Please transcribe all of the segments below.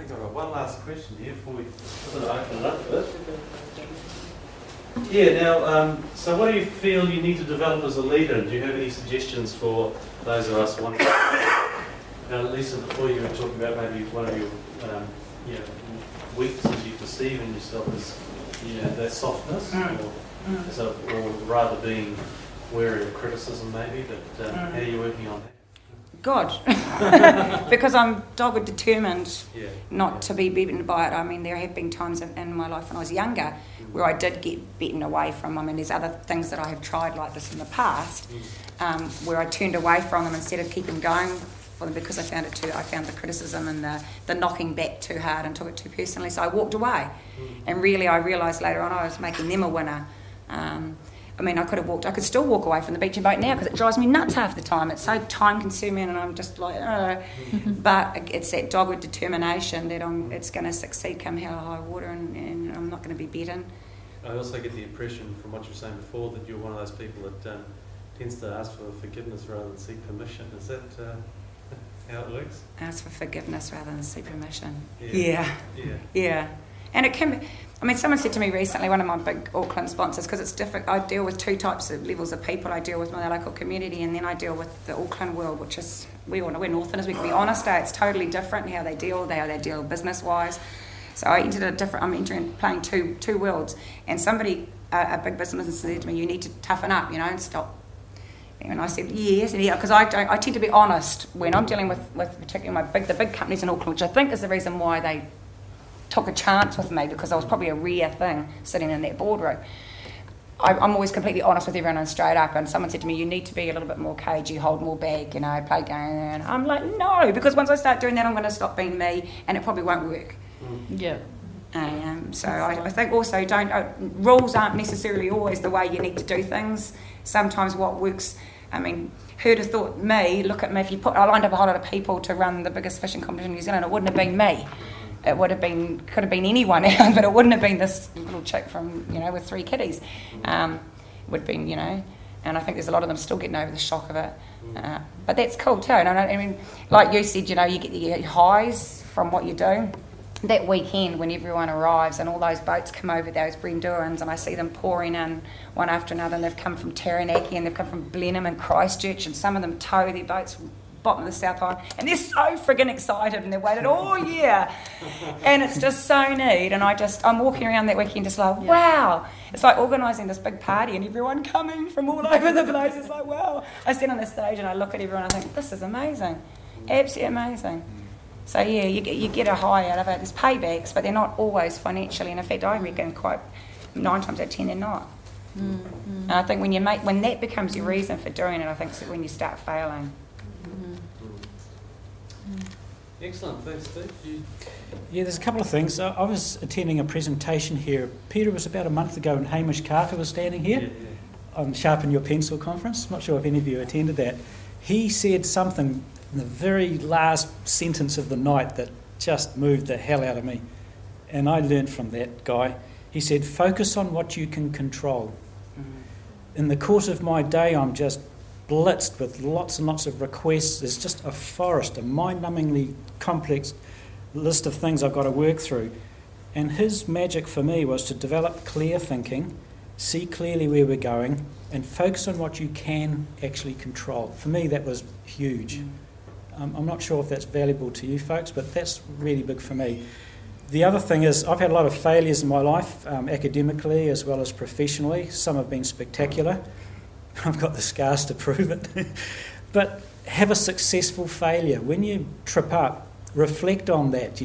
think I've got one last question here before we sort of open it up a bit. Yeah, now, so what do you feel you need to develop as a leader? Do you have any suggestions for those of us wanting? Now, Lisa, before you were talking about maybe one of your weaknesses you perceive in yourself as that softness, or rather being wary of criticism maybe, but how are you working on that? God, because I'm dogged determined not to be beaten by it. I mean, there have been times in my life when I was younger where I did get beaten away from. I mean, there's other things that I have tried like this in the past where I turned away from them instead of keeping going for them because I found the criticism and the knocking back too hard and took it too personally. So I walked away, and really I realised later on I was making them a winner. I mean, I could still walk away from the beach and boat now because it drives me nuts half the time. It's so time-consuming and I'm just like, But it's that dogged determination that it's going to succeed come hell or high water and I'm not going to be beaten. I also get the impression from what you were saying before that you're one of those people that tends to ask for forgiveness rather than seek permission. Is that how it works? Ask for forgiveness rather than seek permission. Yeah. And it can be... I mean, someone said to me recently, one of my big Auckland sponsors, because it's different, I deal with two types of levels of people. I deal with my local community and then I deal with the Auckland world, which is, we all know, we're Northerners, we can be honest, it's totally different how they deal business-wise. So I'm playing two worlds. And somebody, a big businessman said to me, you need to toughen up, and stop. And I said, yes, because I tend to be honest when I'm dealing with particularly the big companies in Auckland, which I think is the reason why they took a chance with me, because I was probably a rare thing sitting in that boardroom. I'm always completely honest with everyone and straight up, and someone said to me, you need to be a little bit more cagey, hold more back, play game, and I'm like, no, because once I start doing that I'm going to stop being me and it probably won't work. Yeah. So I think also rules aren't necessarily always the way you need to do things. Sometimes what works, I mean, who'd have thought look at me, if I lined up a whole lot of people to run the biggest fishing competition in New Zealand, it wouldn't have been me. It could have been anyone else, but it wouldn't have been this little chick from, with 3 kiddies. Would have been, and I think there's a lot of them still getting over the shock of it. But that's cool too. And I mean, like you said, you get your highs from what you do. That weekend when everyone arrives and all those boats come over, those Brenduans, and I see them pouring in one after another, and they've come from Taranaki and they've come from Blenheim and Christchurch, and some of them tow their boats from bottom of the South Island, and they're so friggin' excited and they've waited all year, and it's just so neat. And I'm walking around that weekend just like, wow, it's like organising this big party and everyone coming from all over the place. It's like, wow. I stand on the stage and I look at everyone and I think, this is amazing, absolutely amazing. So yeah, you get a high out of it. There's paybacks, but they're not always financially, and in fact I reckon 9 times out of 10 they're not. And I think when that becomes your reason for doing it, I think it's when you start failing. Excellent, thanks Steve. Yeah, there's a couple of things. I was attending a presentation here. Peter, was about a month ago, and Hamish Carter was standing here on Sharpen Your Pencil conference. Not sure if any of you attended that. He said something in the very last sentence of the night that just moved the hell out of me. And I learned from that guy. He said, focus on what you can control. In the course of my day, I'm just blitzed with lots and lots of requests. There's just a forest, a mind-numbingly complex list of things I've got to work through. And his magic for me was to develop clear thinking, see clearly where we're going, and focus on what you can actually control. For me, that was huge. I'm not sure if that's valuable to you folks, but that's really big for me. The other thing is, I've had a lot of failures in my life, academically as well as professionally. Some have been spectacular. I've got the scars to prove it. But have a successful failure. When you trip up, reflect on that,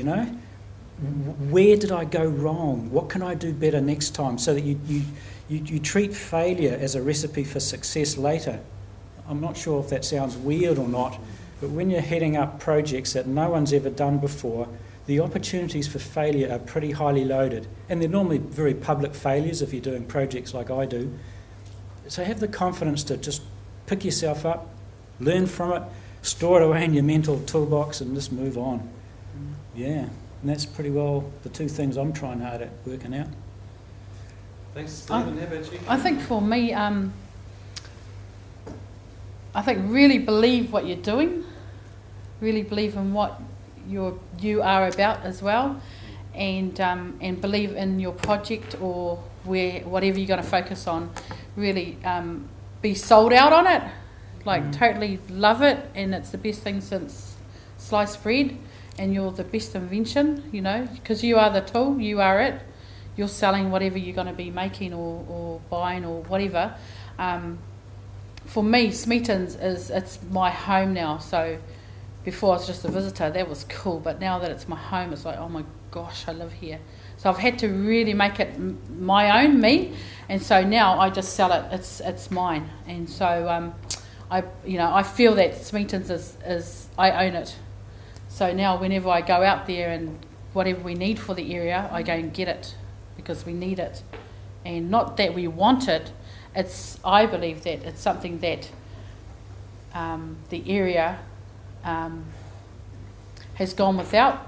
Where did I go wrong? What can I do better next time? So that you treat failure as a recipe for success later. I'm not sure if that sounds weird or not, but when you're heading up projects that no one's ever done before, the opportunities for failure are pretty highly loaded. And they're normally very public failures if you're doing projects like I do. So have the confidence to just pick yourself up, learn from it, store it away in your mental toolbox and just move on. Yeah, and that's pretty well the 2 things I'm trying hard at working out. Thanks, Stephen. How about you? I think for me, I think really believe what you're doing, really believe in what you are about as well, and believe in your project or whatever you're going to focus on. Really be sold out on it, like totally love it, and it's the best thing since sliced bread, and you're the best invention, you know, because you are the tool, you are it. You're selling whatever you're going to be making or buying or whatever. For me, Smeaton's it's my home now. So before I was just a visitor, that was cool. But now that it's my home, it's like, oh my gosh, I live here. So I've had to really make it my own, me. And so now I just sell it. It's mine. And so I feel that Smeaton's is I own it. So now whenever I go out there and whatever we need for the area, I go and get it because we need it. And not that we want it. I believe that it's something that the area has gone without,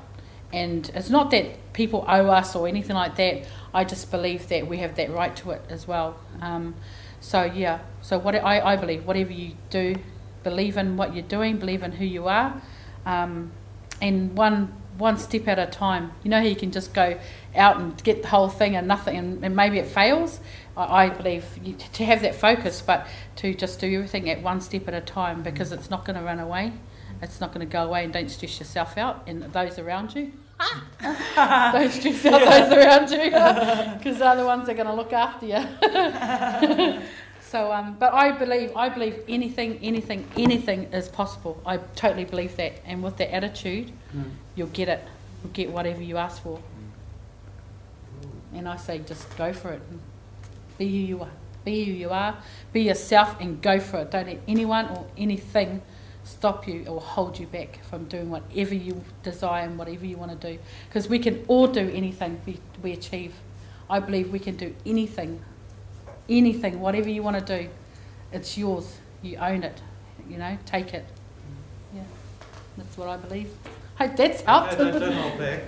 and it's not that people owe us or anything like that. I just believe that we have that right to it as well. So what I believe, whatever you do, believe in what you're doing, believe in who you are, and one step at a time. You know how you can just go out and get the whole thing and nothing, and maybe it fails. I believe to have that focus, but to just do everything at one step at a time, because it's not going to run away. It's not going to go away, and don't stress yourself out and those around you. Don't stress out those around you, because they're the ones that are going to look after you. So, but I believe anything is possible. I totally believe that, and with that attitude, you'll get it. You'll get whatever you ask for. And I say, just go for it. Be who you are. Be who you are. Be yourself and go for it. Don't let anyone or anything stop you or hold you back from doing whatever you desire and whatever you want to do. Because we can all do anything we achieve. I believe we can do anything, whatever you want to do. It's yours. You own it. You know, take it. Yeah, that's what I believe. Hope that's helped. Don't hold back.